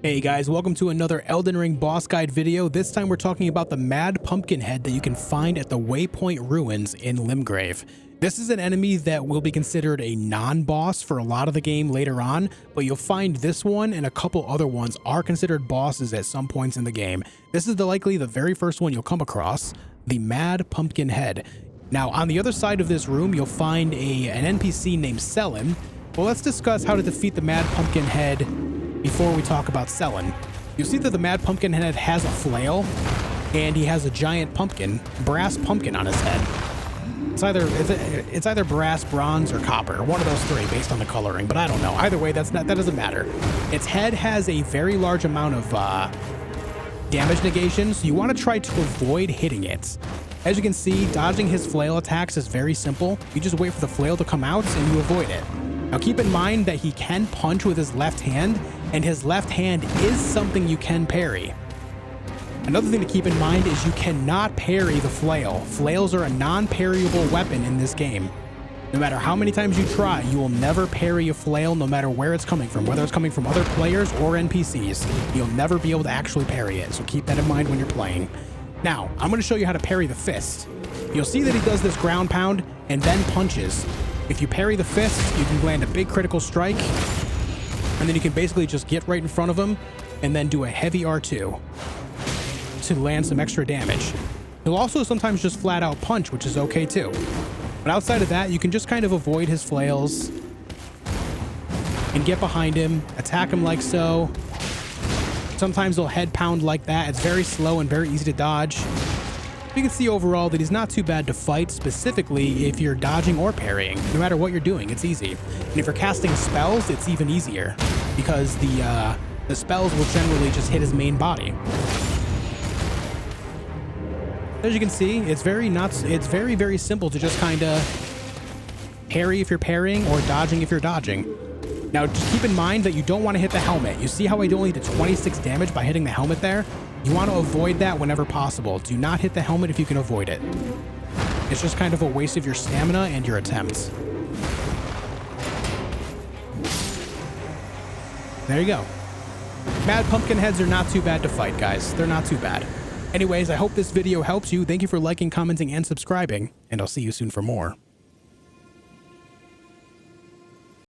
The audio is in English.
Hey guys, welcome to another Elden Ring boss guide video. This time we're talking about the Mad Pumpkin Head that you can find at the Waypoint Ruins in Limgrave. This is an enemy that will be considered a non-boss for a lot of the game later on, but you'll find this one and a couple other ones are considered bosses at some points in the game. This is likely the very first one you'll come across, the Mad Pumpkin Head. Now, on the other side of this room, you'll find an NPC named Selin. Well, let's discuss how to defeat the Mad Pumpkin Head before we talk about Selin. You'll see that the Mad Pumpkin Head has a flail, and he has a giant pumpkin, brass pumpkin on his head. It's either brass, bronze, or copper, one of those three based on the coloring, but I don't know. Either way, that doesn't matter. Its head has a very large amount of damage negation, so you want to try to avoid hitting it. As you can see, dodging his flail attacks is very simple. You just wait for the flail to come out and you avoid it. Now keep in mind that he can punch with his left hand, and his left hand is something you can parry. Another thing to keep in mind is you cannot parry the flail. Flails are a non-parryable weapon in this game. No matter how many times you try, you will never parry a flail no matter where it's coming from, whether it's coming from other players or NPCs. You'll never be able to actually parry it, so keep that in mind when you're playing. Now, I'm going to show you how to parry the fist. You'll see that he does this ground pound and then punches. If you parry the fist, you can land a big critical strike, and then you can basically just get right in front of him and then do a heavy R2 to land some extra damage. He'll also sometimes just flat out punch, which is okay too. But outside of that, you can just kind of avoid his flails and get behind him, attack him like so. Sometimes he'll head pound like that. It's very slow and very easy to dodge. You can see overall that he's not too bad to fight, specifically if you're dodging or parrying. No matter what you're doing, it's easy. And if you're casting spells, it's even easier because the spells will generally just hit his main body. As you can see, it's very simple to just kind of parry if you're parrying or dodging if you're dodging. Now, just keep in mind that you don't want to hit the helmet. You see how I only did 26 damage by hitting the helmet there? You want to avoid that whenever possible. Do not hit the helmet if you can avoid it. It's just kind of a waste of your stamina and your attempts. There you go. Mad Pumpkin Heads are not too bad to fight, guys. They're not too bad. Anyways, I hope this video helps you. Thank you for liking, commenting, and subscribing, and I'll see you soon for more.